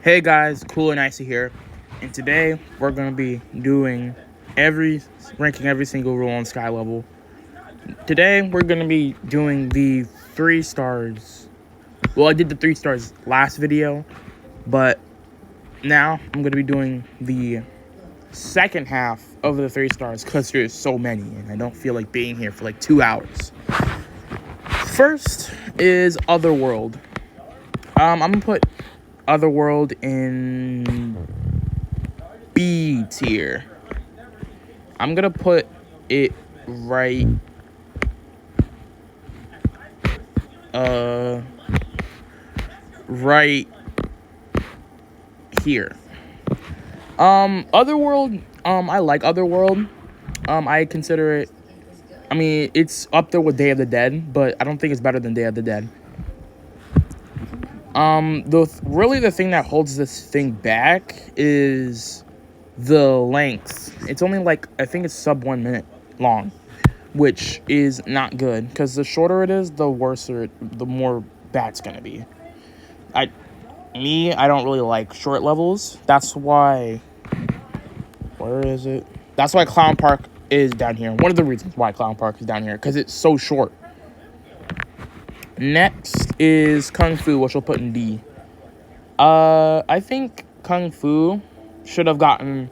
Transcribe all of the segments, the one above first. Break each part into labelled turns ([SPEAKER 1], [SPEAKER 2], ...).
[SPEAKER 1] Hey guys, Cool and Icy here, and today we're gonna be doing ranking every single rule on Sky Level. Today we're gonna be doing the 3 stars. Well, I did the 3 stars last video, but now I'm gonna be doing the second half of the 3 stars because there's so many, and I don't feel like being here for like 2 hours. First is Otherworld. I'm gonna put Otherworld in B tier. I'm gonna put it right right here. Otherworld, I like Otherworld. I consider it, I mean, it's up there with Day of the Dead, but I don't think it's better than Day of the Dead. The thing that holds this thing back is the length. It's only like, I think it's sub 1 minute long, which is not good, because the shorter it is, the more bad it's gonna be. I don't really like short levels. That's why, where is it? That's why Clown Park is down here. One of the reasons why Clown Park is down here, because it's so short. Next is Kung Fu, which we'll put in D. I think Kung Fu should have gotten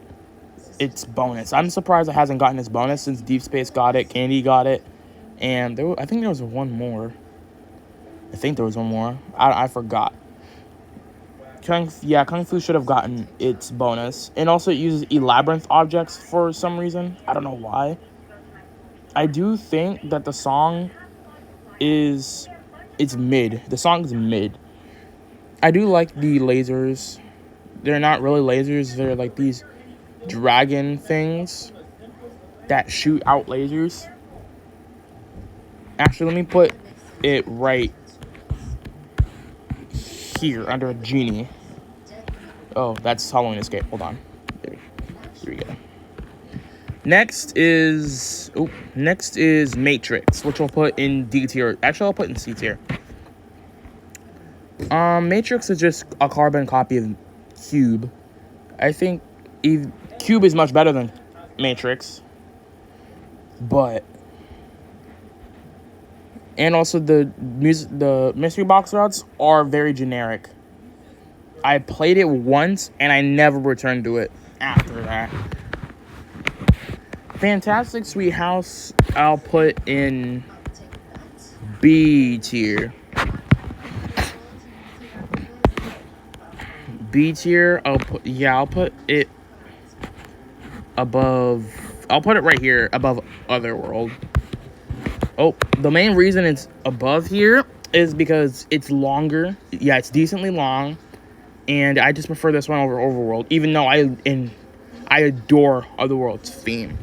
[SPEAKER 1] its bonus. I'm surprised it hasn't gotten its bonus since Deep Space got it, Candy got it, and I think there was one more. I forgot. Kung Fu should have gotten its bonus. And also it uses Elabyrinth objects for some reason. I don't know why. I do think that the song it's mid. The song is mid. I do like the lasers. They're not really lasers. They're like these dragon things that shoot out lasers. Actually, let me put it right here under a genie. Oh, that's Halloween Escape. Hold on. Here we go. Next is Matrix, which I'll put in D tier. Actually, I'll put in C tier. Matrix is just a carbon copy of Cube. I think Cube is much better than Matrix, and also the mystery box routes are very generic. I played it once and I never returned to it after that. Fantastic Sweet House, I'll put in B tier. B tier, I'll put it above. I'll put it right here above Otherworld. Oh, the main reason it's above here is because it's longer. Yeah, it's decently long, and I just prefer this one over Overworld, even though I adore Otherworld's theme.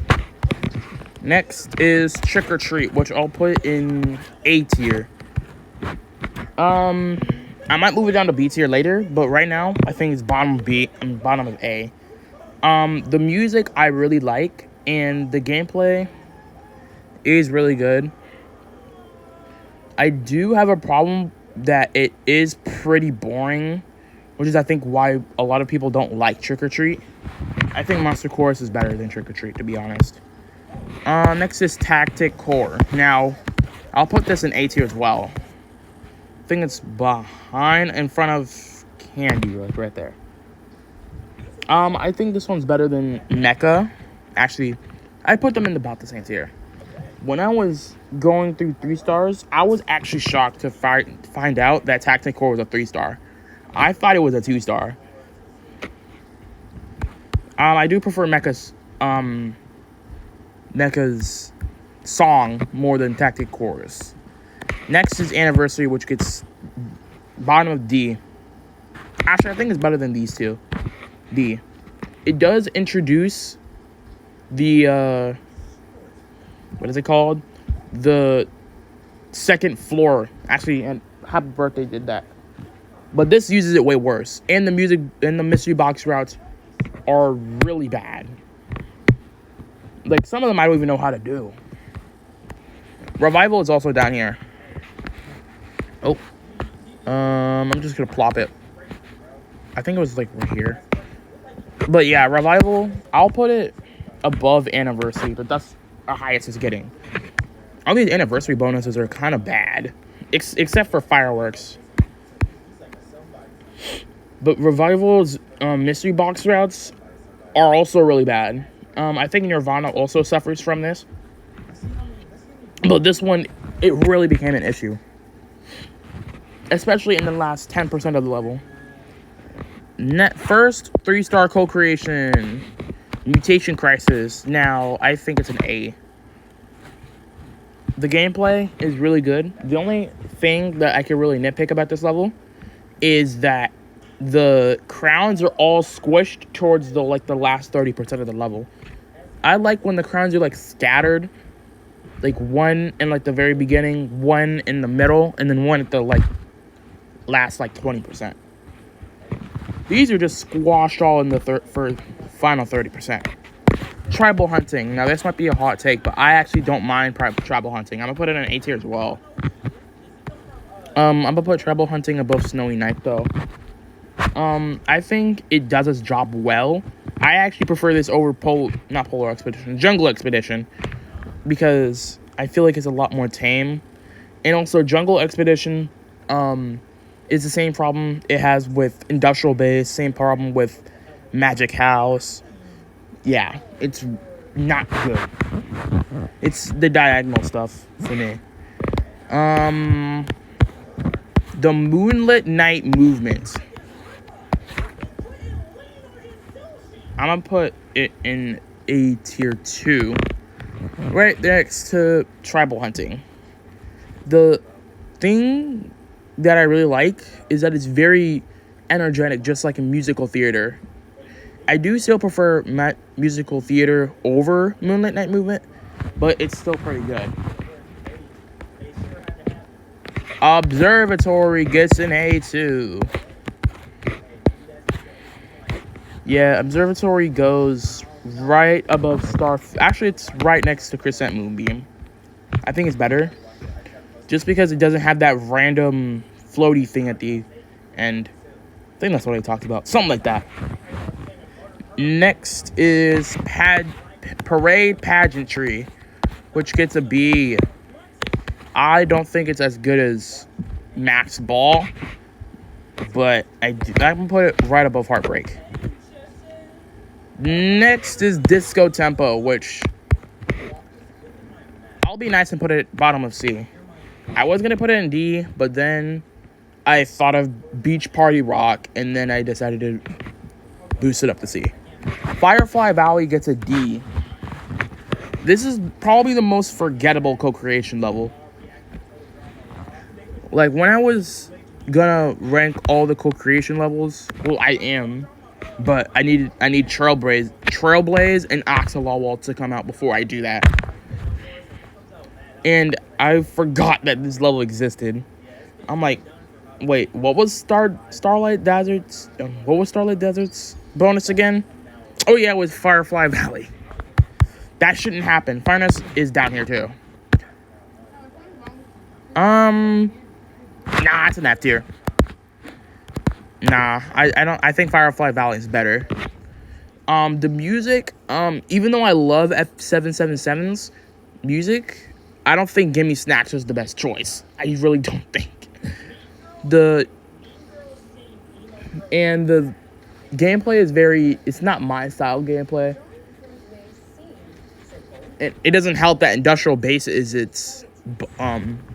[SPEAKER 1] Next is Trick or Treat, which I'll put in A tier. I might move it down to B tier later, but right now I think it's bottom B and bottom of A. The music I really like, and the gameplay is really good. I do have a problem that it is pretty boring, which is I think why a lot of people don't like Trick or Treat. I think Monster Chorus is better than Trick or Treat, to be honest. Next is Tactic Core. Now, I'll put this in A tier as well. I think it's in front of Candy, like right there. I think this one's better than NECA. Actually, I put them in about the same tier. When I was going through 3 stars, I was actually shocked to find out that Tactic Core was a 3-star. I thought it was a 2-star. I do prefer NECA's song more than Tactic Core's. Next is Anniversary, which gets bottom of D. Actually, I think it's better than these two. D. It does introduce the what is it called? The second floor. Actually, and Happy Birthday did that. But this uses it way worse. And the music and the mystery box routes are really bad. Like, some of them I don't even know how to do. Revival is also down here. Oh. I'm just gonna plop it. I think it was like right here. But yeah, Revival, I'll put it above Anniversary, but that's the highest it's getting. All these Anniversary bonuses are kind of bad, except for Fireworks. But Revival's mystery box routes are also really bad. I think Nirvana also suffers from this. But this one, it really became an issue. Especially in the last 10% of the level. First, 3-star co-creation. Mutation Crisis. Now, I think it's an A. The gameplay is really good. The only thing that I can really nitpick about this level is that the crowns are all squished towards the last 30% of the level. I like when the crowns are scattered, one in the very beginning, one in the middle, and then one at the last 20%. These are just squashed all in the final 30%. Tribal hunting. Now this might be a hot take, but I actually don't mind tribal hunting. I'm gonna put it in an A tier as well. I'm gonna put tribal hunting above Snowy Night though. I think it does its job well. I actually prefer this over Jungle Expedition, because I feel like it's a lot more tame. And also Jungle Expedition is the same problem it has with Industrial Base, same problem with Magic House. Yeah, it's not good. It's the diagonal stuff for me. The Moonlit Night movement. I'm gonna put it in A tier 2, right next to tribal hunting. The thing that I really like is that it's very energetic, just like a musical theater. I do still prefer musical theater over Moonlit Night movement, but it's still pretty good. Observatory gets an A2. Yeah, Observatory goes right above Star. Actually, it's right next to Crescent Moonbeam. I think it's better, just because it doesn't have that random floaty thing at the end. I think that's what I talked about. Something like that. Next is Parade Pageantry, which gets a B. I don't think it's as good as Max Ball, but I'm gonna put it right above Heartbreak. Next is Disco Tempo, which I'll be nice and put it bottom of C. I was gonna put it in D, but then I thought of Beach Party Rock, and then I decided to boost it up to C. Firefly Valley gets a D. This is probably the most forgettable co-creation level. When I was gonna rank all the co-creation levels, well, I am, but I need Trailblaze and Oxalawal to come out before I do that. And I forgot that this level existed. I'm like, wait, what was Starlight Deserts? What was Starlight Deserts bonus again? Oh yeah, it was Firefly Valley. That shouldn't happen. Finest is down here too. Nah, it's an F tier. Nah, I don't. I think Firefly Valley is better. The music, even though I love F777's music, I don't think Gimme Snacks was the best choice. I really don't think. The gameplay is it's not my style gameplay. It doesn't help that Industrial Base is its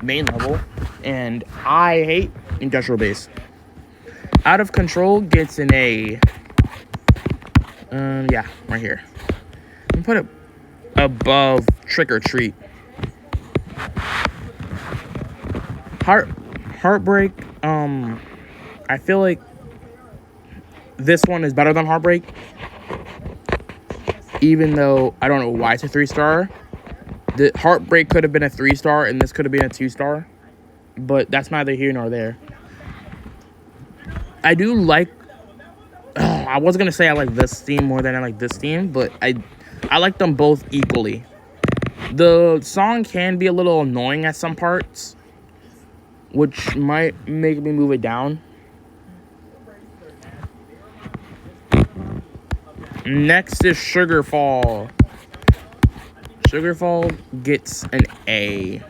[SPEAKER 1] main level, and I hate Industrial Base. Out of Control gets an A. Yeah, right here. I'm gonna put it above Trick or Treat. Heartbreak. I feel like this one is better than Heartbreak, even though I don't know why it's a 3-star. The Heartbreak could have been a 3-star, and this could have been a 2-star, but that's neither here nor there. I do like. I was gonna say I like this theme more than I like this theme, but I like them both equally. The song can be a little annoying at some parts, which might make me move it down. Next is Sugarfall. Sugarfall gets an A.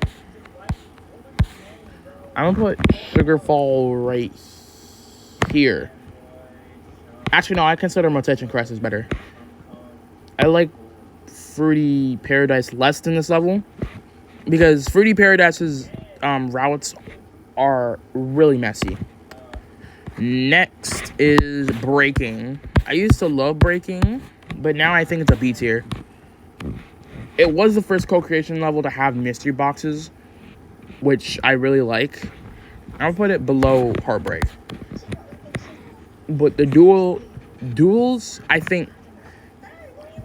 [SPEAKER 1] I'm gonna put Sugarfall right here. Actually, no, I consider Mutation Crest is better. I like Fruity Paradise less than this level because Fruity Paradise's routes are really messy. Next is Breaking. I used to love Breaking, but now I think it's a B tier. It was the first co-creation level to have mystery boxes, which I really like. I'll put it below Heartbreak. But the duels, I think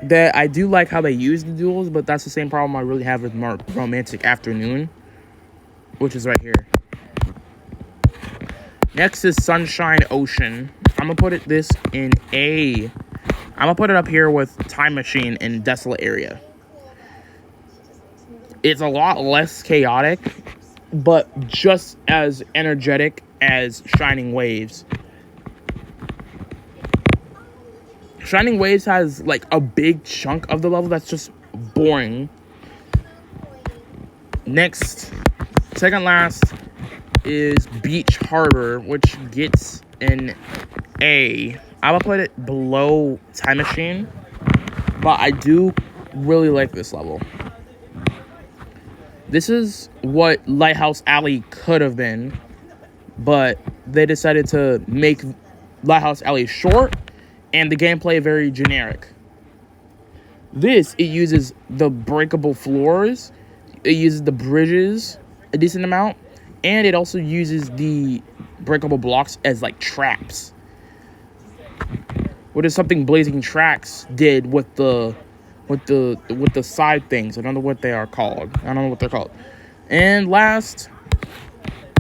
[SPEAKER 1] that I do like how they use the duels, but that's the same problem I really have with Romantic Afternoon, which is right here. Next is Sunshine Ocean. I'm gonna put this in A. I'm gonna put it up here with Time Machine and Desolate Area. It's a lot less chaotic, but just as energetic as Shining Waves. Shining Waves has like a big chunk of the level that's just boring. Next, second last is Beach Harbor, which gets an A. I'm gonna put it below Time Machine, but I do really like this level. This is what Lighthouse Alley could have been, but they decided to make Lighthouse Alley short and the gameplay very generic. It uses the breakable floors, it uses the bridges a decent amount, and it also uses the breakable blocks as like traps. What is something Blazing Tracks did with the side things. I don't know what they are called. I don't know what they're called. And last,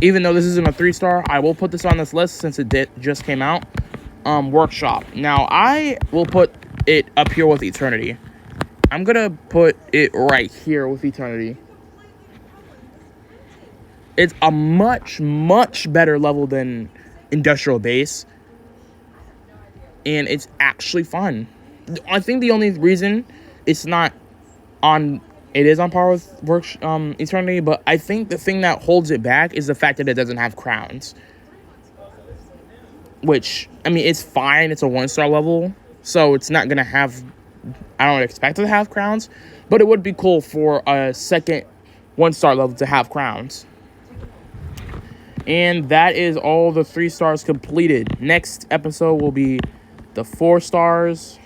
[SPEAKER 1] even though this isn't a 3-star, I will put this on this list since it just came out. Workshop. Now, I will put it up here with Eternity. I'm gonna put it right here with Eternity. It's a much, much better level than Industrial Base. And it's actually fun. I think the only reason it's not on... It is on par with Eternity, but I think the thing that holds it back is the fact that it doesn't have crowns. Which, I mean, it's fine. It's a 1-star level, so it's not going to have... I don't expect it to have crowns, but it would be cool for a second 1-star level to have crowns. And that is all the 3 stars completed. Next episode will be the 4 stars.